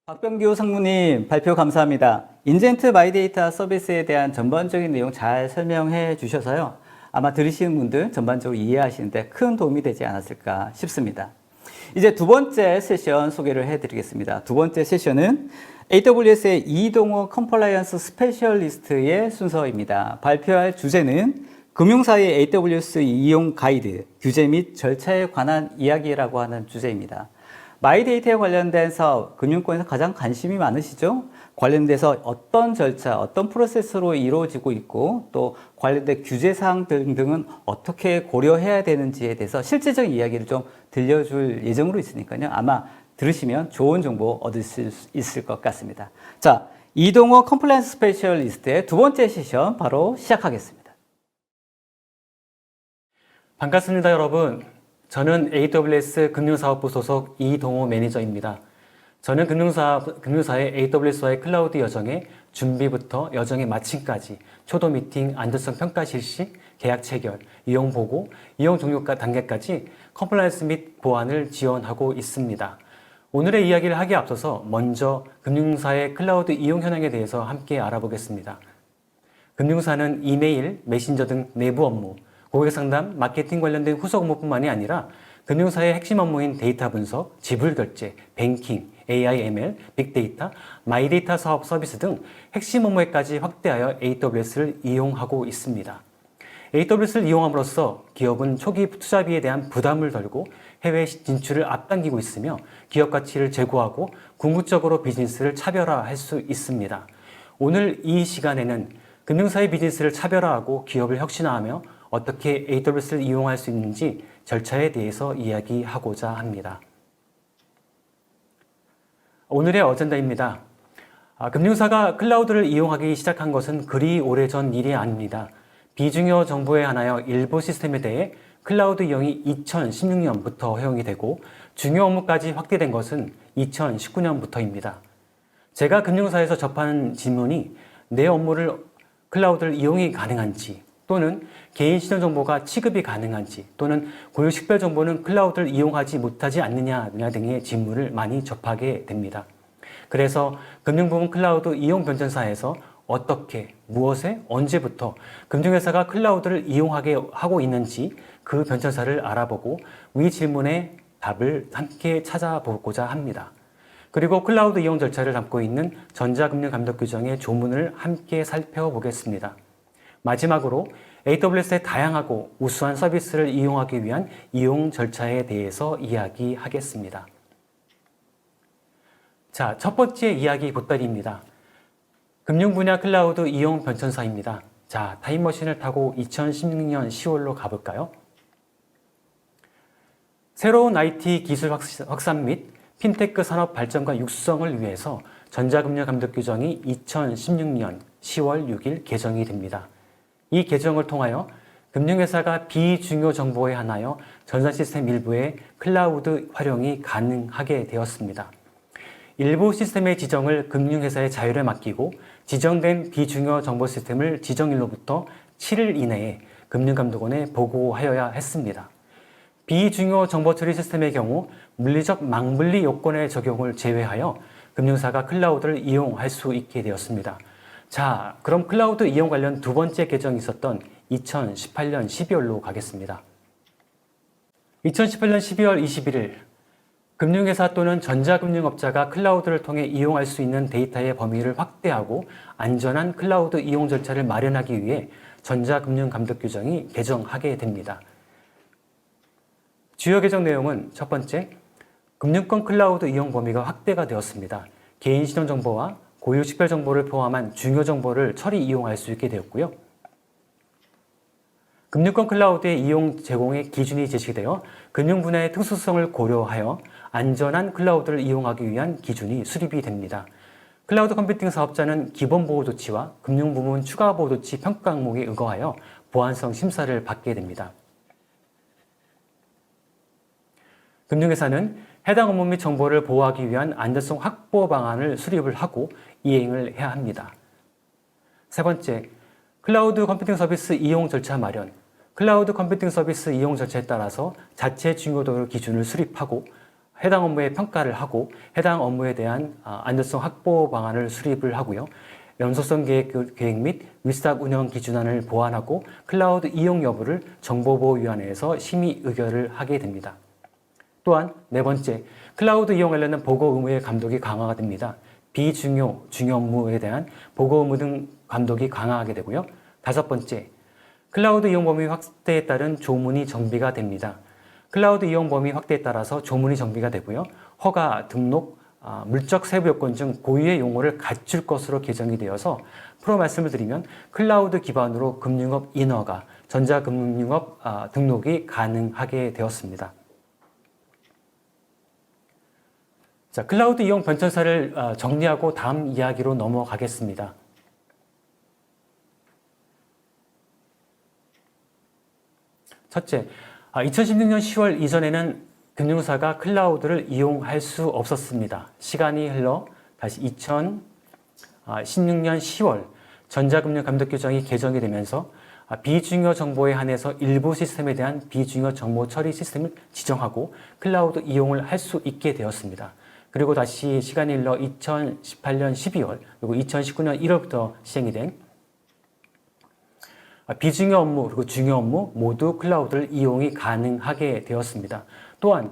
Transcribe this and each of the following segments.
박병규 상무님 발표 감사합니다. 인젠트 마이데이터 서비스에 대한 전반적인 내용 잘 설명해 주셔서요. 아마 들으시는 분들 전반적으로 이해하시는데 큰 도움이 되지 않았을까 싶습니다. 이제 두 번째 세션 소개를 해드리겠습니다. 두 번째 세션은 AWS의 이동호 컴플라이언스 스페셜리스트의 순서입니다. 발표할 주제는 금융사의 AWS 이용 가이드, 규제 및 절차에 관한 이야기라고 하는 주제입니다. 마이데이터에 관련된 사업, 금융권에서 가장 관심이 많으시죠? 관련돼서 어떤 절차, 어떤 프로세스로 이루어지고 있고 또 관련된 규제사항 등등은 어떻게 고려해야 되는지에 대해서 실제적인 이야기를 좀 들려줄 예정으로 있으니까요. 아마 들으시면 좋은 정보 얻을 수 있을 것 같습니다. 자, 이동호 컴플라이언스 스페셜리스트의 두 번째 세션 바로 시작하겠습니다. 반갑습니다, 여러분. 저는 AWS 금융사업부 소속 이동호 매니저입니다. 저는 금융사의 AWS와의 클라우드 여정의 준비부터 여정의 마침까지 초도 미팅, 안전성 평가 실시, 계약 체결, 이용 보고, 이용 종료 단계까지 컴플라이언스 및 보안을 지원하고 있습니다. 오늘의 이야기를 하기에 앞서서 먼저 금융사의 클라우드 이용 현황에 대해서 함께 알아보겠습니다. 금융사는 이메일, 메신저 등 내부 업무, 고객 상담, 마케팅 관련된 후속 업무뿐만이 아니라 금융사의 핵심 업무인 데이터 분석, 지불 결제, 뱅킹, AI, ML, 빅데이터, 마이데이터 사업 서비스 등 핵심 업무에까지 확대하여 AWS를 이용하고 있습니다. AWS를 이용함으로써 기업은 초기 투자비에 대한 부담을 덜고 해외 진출을 앞당기고 있으며 기업 가치를 제고하고 궁극적으로 비즈니스를 차별화할 수 있습니다. 오늘 이 시간에는 금융사의 비즈니스를 차별화하고 기업을 혁신화하며 어떻게 AWS를 이용할 수 있는지 절차에 대해서 이야기하고자 합니다. 오늘의 어젠다입니다. 금융사가 클라우드를 이용하기 시작한 것은 그리 오래전 일이 아닙니다. 비중요 정보에 한하여 일부 시스템에 대해 클라우드 이용이 2016년부터 허용이 되고 중요 업무까지 확대된 것은 2019년부터입니다. 제가 금융사에서 접하는 질문이 내 업무를 클라우드를 이용이 가능한지 또는 개인 신용 정보가 취급이 가능한지 또는 고유 식별 정보는 클라우드를 이용하지 못하지 않느냐 등의 질문을 많이 접하게 됩니다. 그래서 금융부문 클라우드 이용 변전사에서 어떻게, 무엇에, 언제부터 금융회사가 클라우드를 이용하게 하고 있는지 그 변천사를 알아보고 위 질문에 답을 함께 찾아보고자 합니다. 그리고 클라우드 이용 절차를 담고 있는 전자금융감독규정의 조문을 함께 살펴보겠습니다. 마지막으로 AWS의 다양하고 우수한 서비스를 이용하기 위한 이용 절차에 대해서 이야기하겠습니다. 자, 첫 번째 이야기 보따리입니다. 금융 분야 클라우드 이용 변천사입니다. 자, 타임머신을 타고 2016년 10월로 가볼까요? 새로운 IT 기술 확산 및 핀테크 산업 발전과 육성을 위해서 전자금융감독규정이 2016년 10월 6일 개정이 됩니다. 이 개정을 통하여 금융회사가 비중요 정보에 한하여 전산시스템 일부의 클라우드 활용이 가능하게 되었습니다. 일부 시스템의 지정을 금융회사의 자율에 맡기고 지정된 비중요 정보 시스템을 지정일로부터 7일 이내에 금융감독원에 보고하여야 했습니다. 비중요 정보 처리 시스템의 경우 물리적 망분리 요건의 적용을 제외하여 금융사가 클라우드를 이용할 수 있게 되었습니다. 자, 그럼 클라우드 이용 관련 두 번째 개정이 있었던 2018년 12월로 가겠습니다. 2018년 12월 21일 금융회사 또는 전자금융업자가 클라우드를 통해 이용할 수 있는 데이터의 범위를 확대하고 안전한 클라우드 이용 절차를 마련하기 위해 전자금융감독규정이 개정하게 됩니다. 주요 개정 내용은 첫 번째, 금융권 클라우드 이용 범위가 확대가 되었습니다. 개인 신용 정보와 고유 식별 정보를 포함한 중요 정보를 처리 이용할 수 있게 되었고요. 금융권 클라우드의 이용 제공의 기준이 제시되어 금융 분야의 특수성을 고려하여 안전한 클라우드를 이용하기 위한 기준이 수립이 됩니다. 클라우드 컴퓨팅 사업자는 기본 보호 조치와 금융 부문 추가 보호 조치 평가 항목에 의거하여 보안성 심사를 받게 됩니다. 금융회사는 해당 업무 및 정보를 보호하기 위한 안전성 확보 방안을 수립을 하고 이행을 해야 합니다. 세 번째, 클라우드 컴퓨팅 서비스 이용 절차 마련. 클라우드 컴퓨팅 서비스 이용 절차에 따라서 자체 중요도 기준을 수립하고 해당 업무의 평가를 하고 해당 업무에 대한 안전성 확보 방안을 수립을 하고요. 연속성 계획 및 위스탁 운영 기준안을 보완하고 클라우드 이용 여부를 정보보호위원회에서 심의 의결을 하게 됩니다. 또한 네 번째, 클라우드 이용 관련된 보고 의무의 감독이 강화가 됩니다. 비중요, 중요 업무에 대한 보고 의무 등 감독이 강화하게 되고요. 다섯 번째, 클라우드 이용 범위 확대에 따른 조문이 정비가 됩니다. 클라우드 이용 범위 확대에 따라서 조문이 정비가 되고요. 허가, 등록, 물적 세부 요건 중 고유의 용어를 갖출 것으로 개정이 되어서 프로 말씀을 드리면 클라우드 기반으로 금융업 인허가, 전자금융업 등록이 가능하게 되었습니다. 자, 클라우드 이용 변천사를 정리하고 다음 이야기로 넘어가겠습니다. 첫째, 2016년 10월 이전에는 금융사가 클라우드를 이용할 수 없었습니다. 시간이 흘러 다시 2016년 10월 전자금융감독규정이 개정이 되면서 비중요 정보에 한해서 일부 시스템에 대한 비중요 정보 처리 시스템을 지정하고 클라우드 이용을 할 수 있게 되었습니다. 그리고 다시 시간이 흘러 2018년 12월 그리고 2019년 1월부터 시행이 된 비중요 업무 그리고 중요 업무 모두 클라우드를 이용이 가능하게 되었습니다. 또한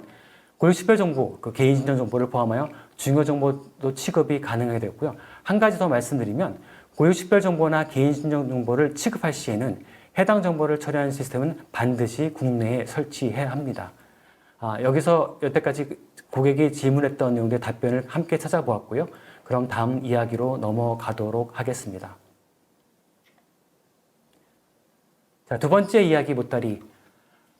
고유식별 정보, 개인신용 정보를 포함하여 중요 정보도 취급이 가능하게 되었고요. 한 가지 더 말씀드리면 고유식별 정보나 개인신용 정보를 취급할 시에는 해당 정보를 처리하는 시스템은 반드시 국내에 설치해야 합니다. 여기서 여태까지 고객이 질문했던 내용들의 답변을 함께 찾아보았고요. 그럼 다음 이야기로 넘어가도록 하겠습니다. 자, 두 번째 이야기 보따리.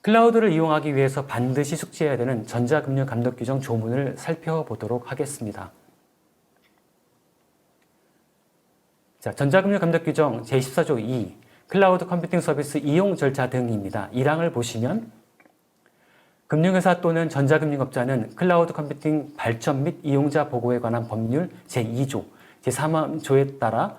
클라우드를 이용하기 위해서 반드시 숙지해야 되는 전자금융감독규정 조문을 살펴보도록 하겠습니다. 자, 전자금융감독규정 제14조 2 클라우드 컴퓨팅 서비스 이용 절차 등입니다. 1항을 보시면 금융회사 또는 전자금융업자는 클라우드 컴퓨팅 발전 및 이용자 보고에 관한 법률 제2조, 제3조에 따라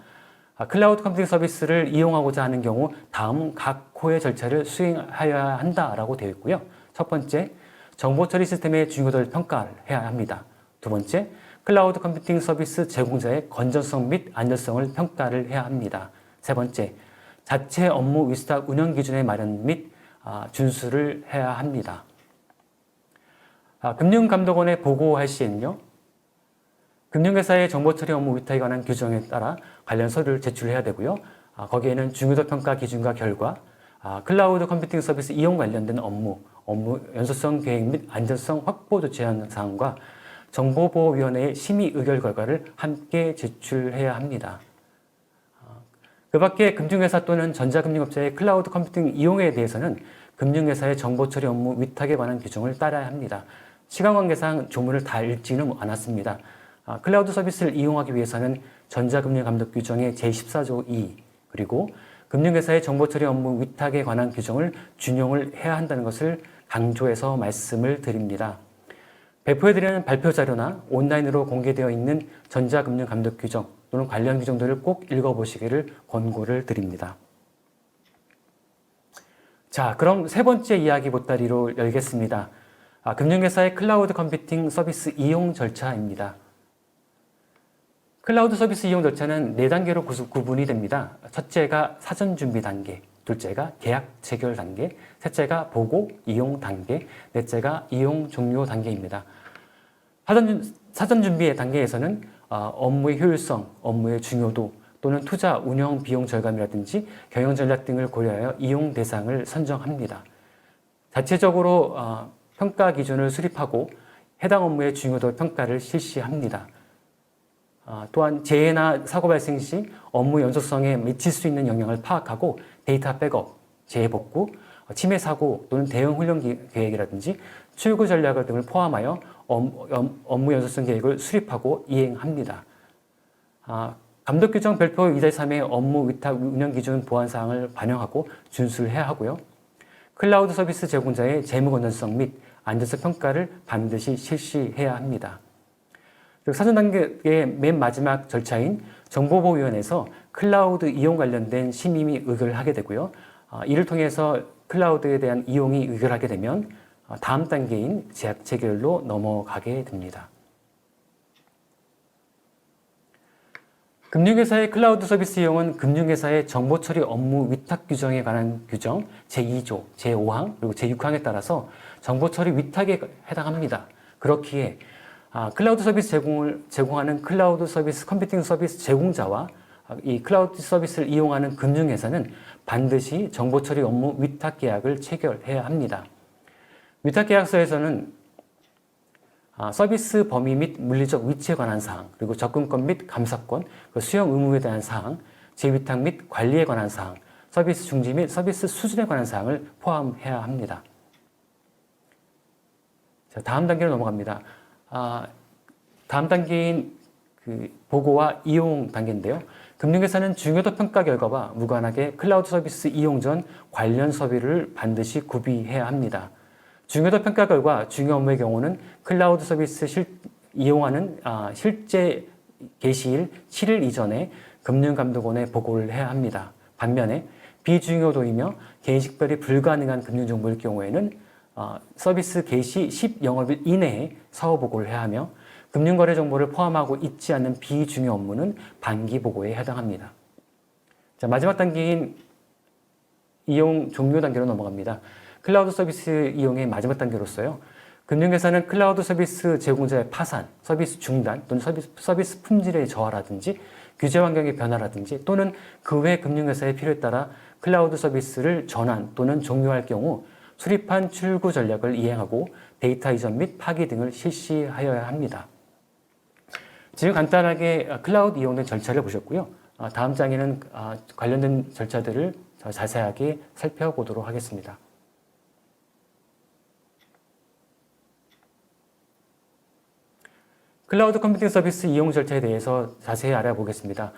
클라우드 컴퓨팅 서비스를 이용하고자 하는 경우 다음 각 호의 절차를 수행하여야 한다라고 되어 있고요. 첫 번째, 정보 처리 시스템의 중요도를 평가해야 합니다. 두 번째, 클라우드 컴퓨팅 서비스 제공자의 건전성 및 안전성을 평가를 해야 합니다. 세 번째, 자체 업무 위스탁 운영 기준의 마련 및 준수를 해야 합니다. 금융감독원에 보고할 시에는요, 금융회사의 정보처리 업무 위탁에 관한 규정에 따라 관련 서류를 제출해야 되고요. 거기에는 중요도 평가 기준과 결과, 클라우드 컴퓨팅 서비스 이용 관련된 업무 연소성 계획 및 안전성 확보 조치하는 사항과 정보보호위원회의 심의 의결 결과를 함께 제출해야 합니다. 그 밖에 금융회사 또는 전자금융업자의 클라우드 컴퓨팅 이용에 대해서는 금융회사의 정보처리 업무 위탁에 관한 규정을 따라야 합니다. 시간 관계상 조문을 다 읽지는 않았습니다. 클라우드 서비스를 이용하기 위해서는 전자금융감독규정의 제14조 2 그리고 금융회사의 정보처리 업무 위탁에 관한 규정을 준용을 해야 한다는 것을 강조해서 말씀을 드립니다. 배포해드리는 발표 자료나 온라인으로 공개되어 있는 전자금융감독규정 또는 관련 규정들을 꼭 읽어보시기를 권고를 드립니다. 자, 그럼 세 번째 이야기 보따리로 열겠습니다. 금융회사의 클라우드 컴퓨팅 서비스 이용 절차입니다. 클라우드 서비스 이용 절차는 4단계로 구분이 됩니다. 첫째가 사전 준비 단계, 둘째가 계약 체결 단계, 셋째가 보고 이용 단계, 넷째가 이용 종료 단계입니다. 사전 준비 단계에서는 업무의 효율성, 업무의 중요도 또는 투자, 운영 비용 절감이라든지 경영 전략 등을 고려하여 이용 대상을 선정합니다. 자체적으로 평가 기준을 수립하고 해당 업무의 중요도 평가를 실시합니다. 또한 재해나 사고 발생 시 업무 연속성에 미칠 수 있는 영향을 파악하고 데이터 백업, 재해복구, 침해 사고 또는 대응 훈련 계획이라든지 출구 전략 등을 포함하여 업무 연속성 계획을 수립하고 이행합니다. 감독규정 별표 2-3의 업무 위탁 운영 기준 보완 사항을 반영하고 준수를 해야 하고요. 클라우드 서비스 제공자의 재무 건전성 및 안전성 평가를 반드시 실시해야 합니다. 사전 단계의 맨 마지막 절차인 정보보호위원회에서 클라우드 이용 관련된 심의 및 의결을 하게 되고요. 이를 통해서 클라우드에 대한 이용이 의결하게 되면 다음 단계인 제약 체결로 넘어가게 됩니다. 금융회사의 클라우드 서비스 이용은 금융회사의 정보 처리 업무 위탁 규정에 관한 규정 제2조, 제5항, 그리고 제6항에 따라서 정보 처리 위탁에 해당합니다. 그렇기에 클라우드 서비스 제공하는 클라우드 서비스 컴퓨팅 서비스 제공자와 이 클라우드 서비스를 이용하는 금융회사는 반드시 정보 처리 업무 위탁 계약을 체결해야 합니다. 위탁 계약서에서는 서비스 범위 및 물리적 위치에 관한 사항, 그리고 접근권 및 감사권, 수용 의무에 대한 사항, 재위탁 및 관리에 관한 사항, 서비스 중지 및 서비스 수준에 관한 사항을 포함해야 합니다. 자, 다음 단계로 넘어갑니다. 다음 단계인 보고와 이용 단계인데요. 금융회사는 중요도 평가 결과와 무관하게 클라우드 서비스 이용 전 관련 서류를 반드시 구비해야 합니다. 중요도 평가 결과 중요 업무의 경우는 클라우드 서비스 이용하는 실제 개시일 7일 이전에 금융감독원에 보고를 해야 합니다. 반면에 비중요도이며 개인식별이 불가능한 금융정보일 경우에는 서비스 개시 10영업일 이내에 사후 보고를 해야 하며 금융거래 정보를 포함하고 있지 않는 비중요 업무는 반기 보고에 해당합니다. 자, 마지막 단계인 이용 종료 단계로 넘어갑니다. 클라우드 서비스 이용의 마지막 단계로서요. 금융회사는 클라우드 서비스 제공자의 파산, 서비스 중단 또는 서비스 품질의 저하라든지 규제 환경의 변화라든지 또는 그 외 금융회사의 필요에 따라 클라우드 서비스를 전환 또는 종료할 경우 수립한 출구 전략을 이행하고 데이터 이전 및 파기 등을 실시하여야 합니다. 지금 간단하게 클라우드 이용된 절차를 보셨고요. 다음 장에는 관련된 절차들을 자세하게 살펴보도록 하겠습니다. 클라우드 컴퓨팅 서비스 이용 절차에 대해서 자세히 알아보겠습니다.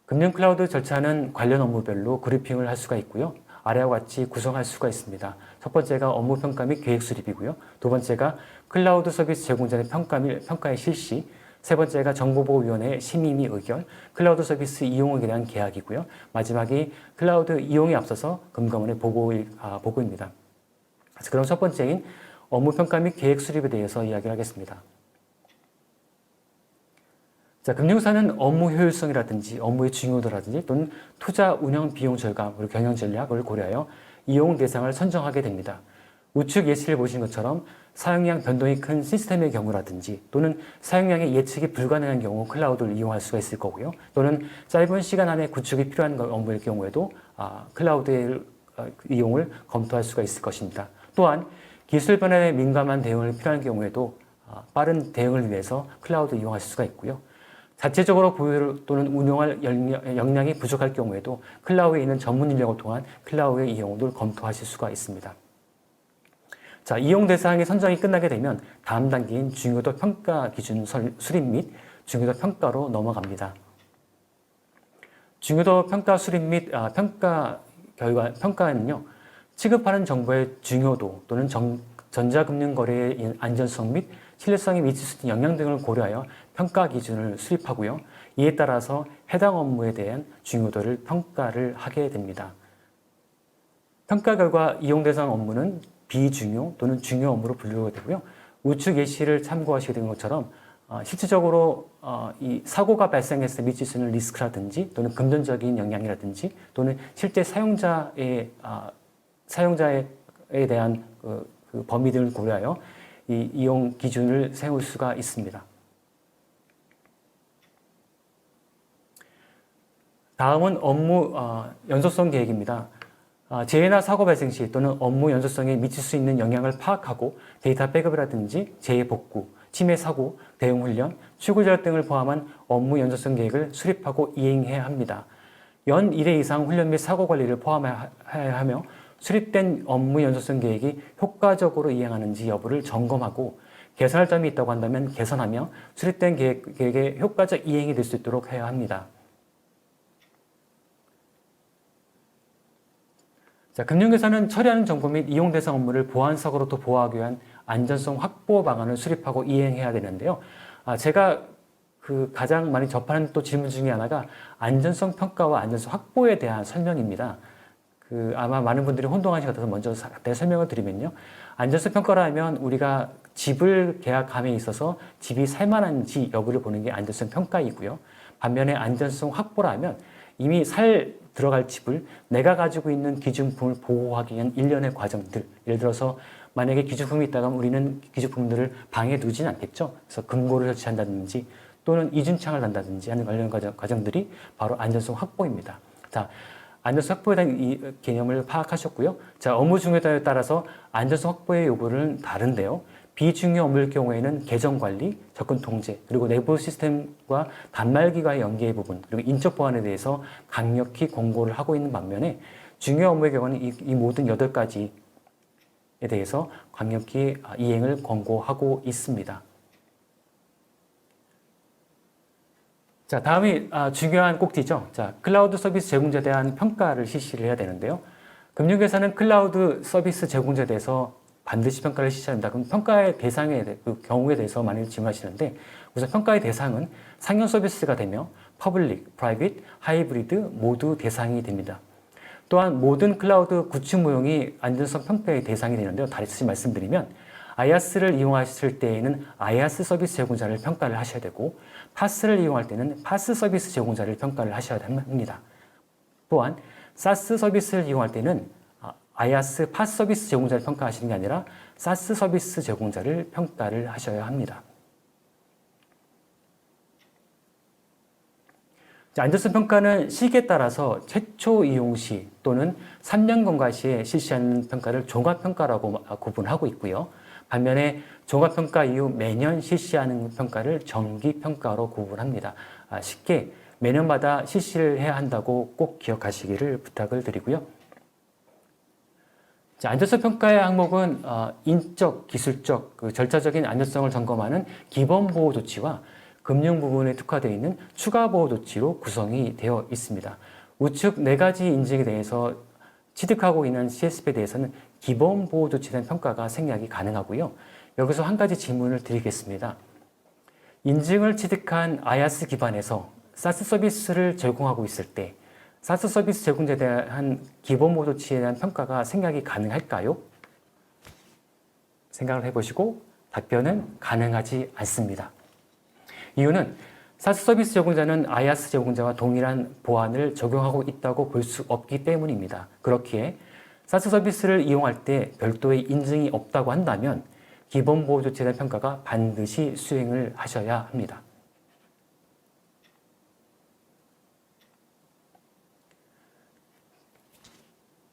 금융 클라우드 절차는 관련 업무별로 그룹핑을 할 수가 있고요. 아래와 같이 구성할 수가 있습니다. 첫 번째가 업무 평가 및 계획 수립이고요. 두 번째가 클라우드 서비스 제공자의 평가 및 평가의 실시, 세 번째가 정보보호위원회의 심의 및 의결, 클라우드 서비스 이용에 대한 계약이고요. 마지막이 클라우드 이용에 앞서서 금감원의 보고입니다. 그럼 첫 번째인 업무 평가 및 계획 수립에 대해서 이야기를 하겠습니다. 자, 금융사는 업무 효율성이라든지 업무의 중요도라든지 또는 투자 운영 비용 절감 그리고 경영 전략을 고려하여 이용 대상을 선정하게 됩니다. 우측 예시를 보시는 것처럼 사용량 변동이 큰 시스템의 경우라든지 또는 사용량의 예측이 불가능한 경우 클라우드를 이용할 수가 있을 거고요. 또는 짧은 시간 안에 구축이 필요한 업무일 경우에도 클라우드의 이용을 검토할 수가 있을 것입니다. 또한 기술 변화에 민감한 대응을 필요한 경우에도 빠른 대응을 위해서 클라우드 이용하실 수가 있고요. 자체적으로 보유 또는 운용할 역량이 부족할 경우에도 클라우드에 있는 전문 인력을 통한 클라우드의 이용을 검토하실 수가 있습니다. 자, 이용 대상의 선정이 끝나게 되면 다음 단계인 중요도 평가 기준 수립 및 중요도 평가로 넘어갑니다. 중요도 평가 수립 및 평가는요, 취급하는 정보의 중요도 또는 전자금융거래의 안전성 및 신뢰성에 미칠 수 있는 영향 등을 고려하여 평가 기준을 수립하고요. 이에 따라서 해당 업무에 대한 중요도를 평가를 하게 됩니다. 평가 결과 이용 대상 업무는 비중요 또는 중요 업무로 분류가 되고요. 우측 예시를 참고하시게 된 것처럼 실질적으로 이 사고가 발생했을 때 미칠 수 있는 리스크라든지 또는 금전적인 영향이라든지 또는 실제 사용자에 대한 그 범위 등을 고려하여 이 이용 기준을 세울 수가 있습니다. 다음은 업무 연소성 계획입니다. 재해나 사고 발생 시 또는 업무 연소성에 미칠 수 있는 영향을 파악하고 데이터 백업이라든지 재해 복구, 침해 사고, 대응 훈련, 추구 전략 등을 포함한 업무 연소성 계획을 수립하고 이행해야 합니다. 연 1회 이상 훈련 및 사고 관리를 포함해야 하며 수립된 업무 연소성 계획이 효과적으로 이행하는지 여부를 점검하고 개선할 점이 있다고 한다면 개선하며 수립된 계획의 효과적 이행이 될 수 있도록 해야 합니다. 자, 금융회사는 처리하는 정보 및 이용 대상 업무를 보안 사고로부터 보호하기 위한 안전성 확보 방안을 수립하고 이행해야 되는데요. 제가 가장 많이 접하는 또 질문 중에 하나가 안전성 평가와 안전성 확보에 대한 설명입니다. 아마 많은 분들이 혼동하신 것 같아서 먼저 간단히 설명을 드리면요. 안전성 평가라 하면 우리가 집을 계약함에 있어서 집이 살만한지 여부를 보는 게 안전성 평가이고요. 반면에 안전성 확보라 하면 이미 들어갈 집을 내가 가지고 있는 기준품을 보호하기 위한 일련의 과정들. 예를 들어서 만약에 기준품이 있다면 우리는 기준품들을 방에 두진 않겠죠. 그래서 금고를 설치한다든지 또는 이중창을 단다든지 하는 관련 과정들이 바로 안전성 확보입니다. 자, 안전성 확보에 대한 이 개념을 파악하셨고요. 자, 업무 중요도에 따라서 안전성 확보의 요구는 다른데요. 비중요 업무일 경우에는 계정 관리, 접근 통제, 그리고 내부 시스템과 단말기와의 연계 부분, 그리고 인적 보안에 대해서 강력히 권고를 하고 있는 반면에 중요 업무의 경우는 이 모든 8가지에 대해서 강력히 이행을 권고하고 있습니다. 자, 다음이 중요한 꼭지죠. 자, 클라우드 서비스 제공자에 대한 평가를 실시를 해야 되는데요. 금융회사는 클라우드 서비스 제공자에 대해서 반드시 평가를 실시합니다. 그럼 평가의 그 경우에 대해서 많이 질문하시는데 우선 평가의 대상은 상용 서비스가 되며 퍼블릭, 프라이빗, 하이브리드 모두 대상이 됩니다. 또한 모든 클라우드 구축 무용이 안전성 평가의 대상이 되는데요. 다시 말씀드리면 IaaS를 이용하실 때에는 IaaS 서비스 제공자를 평가를 하셔야 되고 파스를 이용할 때는 파스 서비스 제공자를 평가를 하셔야 합니다. 또한 SaaS 서비스를 이용할 때는 IaaS 파스 서비스 제공자를 평가하시는 게 아니라 SaaS 서비스 제공자를 평가를 하셔야 합니다. 안전성 평가는 시기에 따라서 최초 이용 시 또는 3년 경과 시에 실시하는 평가를 종합평가라고 구분하고 있고요. 반면에 종합평가 이후 매년 실시하는 평가를 정기평가로 구분합니다. 쉽게 매년마다 실시를 해야 한다고 꼭 기억하시기를 부탁을 드리고요. 자, 안전성 평가의 항목은 인적, 기술적, 절차적인 안전성을 점검하는 기본 보호 조치와 금융 부분에 특화되어 있는 추가 보호 조치로 구성이 되어 있습니다. 우측 4가지 인증에 대해서 취득하고 있는 CSP에 대해서는 기본 보호 조치에 대한 평가가 생략이 가능하고요. 여기서 한 가지 질문을 드리겠습니다. 인증을 취득한 IaaS 기반에서 SaaS 서비스를 제공하고 있을 때 SaaS 서비스 제공자에 대한 기본 보호 조치에 대한 평가가 생략이 가능할까요? 생각을 해보시고 답변은 가능하지 않습니다. 이유는 SaaS 서비스 제공자는 IaaS 제공자와 동일한 보안을 적용하고 있다고 볼 수 없기 때문입니다. 그렇기에 SaaS 서비스를 이용할 때 별도의 인증이 없다고 한다면 기본 보호 조치에 대한 평가가 반드시 수행을 하셔야 합니다.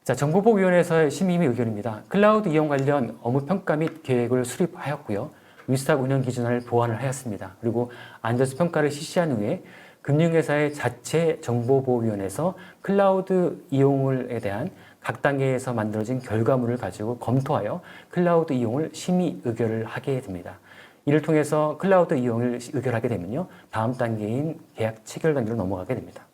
자, 정보보호위원회에서의 심의 의견입니다. 클라우드 이용 관련 업무 평가 및 계획을 수립하였고요. 위스탁 운영 기준을 보완을 하였습니다. 그리고 안전성 평가를 실시한 후에 금융회사의 자체 정보보호위원회에서 클라우드 이용에 대한 각 단계에서 만들어진 결과물을 가지고 검토하여 클라우드 이용을 심의 의결을 하게 됩니다. 이를 통해서 클라우드 이용을 의결하게 되면요, 다음 단계인 계약 체결 단계로 넘어가게 됩니다.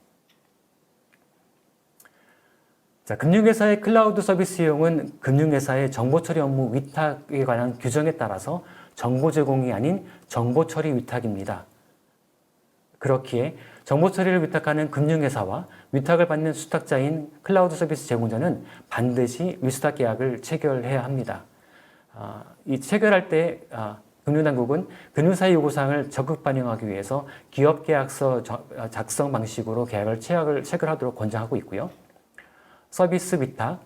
자, 금융회사의 클라우드 서비스 이용은 금융회사의 정보처리 업무 위탁에 관한 규정에 따라서 정보 제공이 아닌 정보 처리 위탁입니다. 그렇기에 정보 처리를 위탁하는 금융회사와 위탁을 받는 수탁자인 클라우드 서비스 제공자는 반드시 위수탁 계약을 체결해야 합니다. 이 체결할 때 금융당국은 금융사의 요구사항을 적극 반영하기 위해서 기업계약서 작성 방식으로 계약을 체결하도록 권장하고 있고요. 서비스 위탁,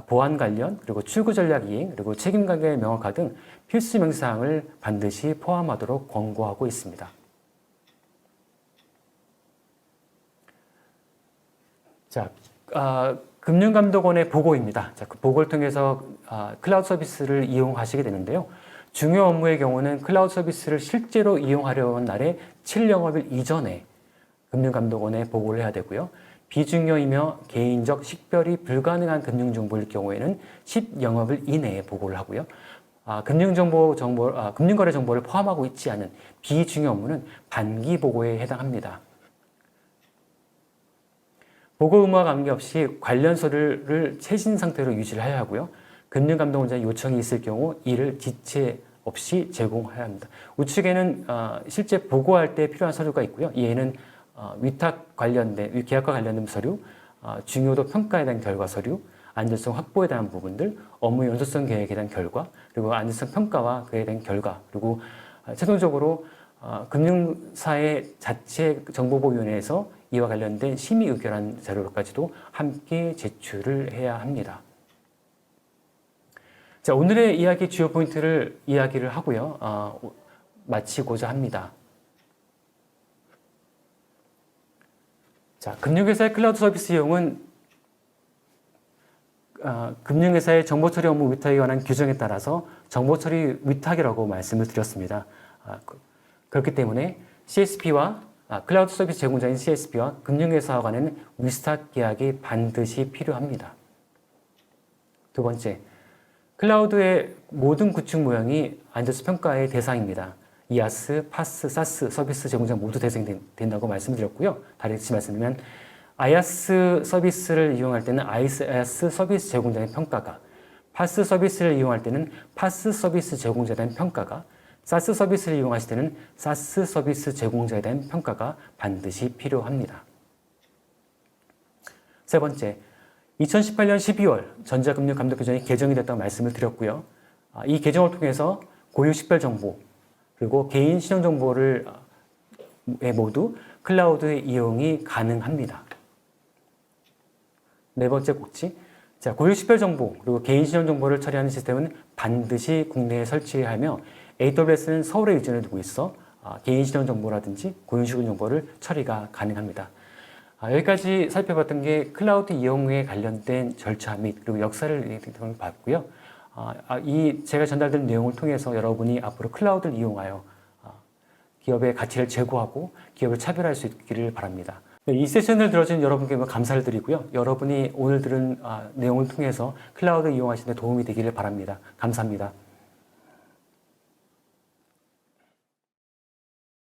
보안 관련, 그리고 출구 전략 이행, 그리고 책임관계 명확화 등 필수 명사항을 반드시 포함하도록 권고하고 있습니다. 자, 금융감독원의 보고입니다. 자, 그 보고를 통해서 클라우드 서비스를 이용하시게 되는데요. 중요 업무의 경우는 클라우드 서비스를 실제로 이용하려는 날의 7영업일 이전에 금융감독원에 보고를 해야 되고요. 비중요이며 개인적 식별이 불가능한 금융정보일 경우에는 10영업일 이내에 보고를 하고요. 금융거래 정보를 포함하고 있지 않은 비중요 업무는 반기 보고에 해당합니다. 보고 의무와 관계없이 관련 서류를 최신 상태로 유지를 해야 하고요. 금융감독원장의 요청이 있을 경우 이를 지체 없이 제공해야 합니다. 우측에는 실제 보고할 때 필요한 서류가 있고요. 이에는 위탁 관련된, 계약과 관련된 서류, 중요도 평가에 대한 결과 서류, 안전성 확보에 대한 부분들, 업무 연속성 계획에 대한 결과, 그리고 안전성 평가와 그에 대한 결과, 그리고 최종적으로 금융사의 자체 정보보호위원회에서 이와 관련된 심의 의결한 자료까지도 함께 제출을 해야 합니다. 자, 오늘의 이야기 주요 포인트를 이야기를 하고요. 마치고자 합니다. 자, 금융회사의 클라우드 서비스 이용은 금융회사의 정보처리 업무 위탁에 관한 규정에 따라서 정보처리 위탁이라고 말씀을 드렸습니다. 그렇기 때문에 CSP와 클라우드 서비스 제공자인 CSP와 금융회사와 관한 위탁 계약이 반드시 필요합니다. 두 번째, 클라우드의 모든 구축 모형이 안전성 평가의 대상입니다. 이아스, 파스, 사스 서비스 제공자 모두 대상이 된다고 말씀드렸고요. 다시 말씀드리면 IaaS 서비스를 이용할 때는 IaaS 서비스 제공자의 평가가, 파스 서비스를 이용할 때는 파스 서비스 제공자에 대한 평가가, 사스 서비스를 이용하실 때는 사스 서비스 제공자에 대한 평가가 반드시 필요합니다. 세 번째, 2018년 12월 전자금융감독규정이 개정이 됐다고 말씀을 드렸고요. 이 개정을 통해서 고유 식별정보 그리고 개인 신용정보를 모두 클라우드의 이용이 가능합니다. 네 번째 꼭지, 자, 고유 식별정보 그리고 개인 신용정보를 처리하는 시스템은 반드시 국내에 설치하며 AWS는 서울에 의존을 두고 있어 개인 신용정보라든지 고유 식별정보를 처리가 가능합니다. 여기까지 살펴봤던 게 클라우드 이용에 관련된 절차 및 그리고 역사를 봤고요. 제가 전달된 내용을 통해서 여러분이 앞으로 클라우드를 이용하여 기업의 가치를 제고하고 기업을 차별할 수 있기를 바랍니다. 이 세션을 들어준 여러분께 감사를 드리고요. 여러분이 오늘 들은 내용을 통해서 클라우드 이용하시는 데 도움이 되기를 바랍니다. 감사합니다.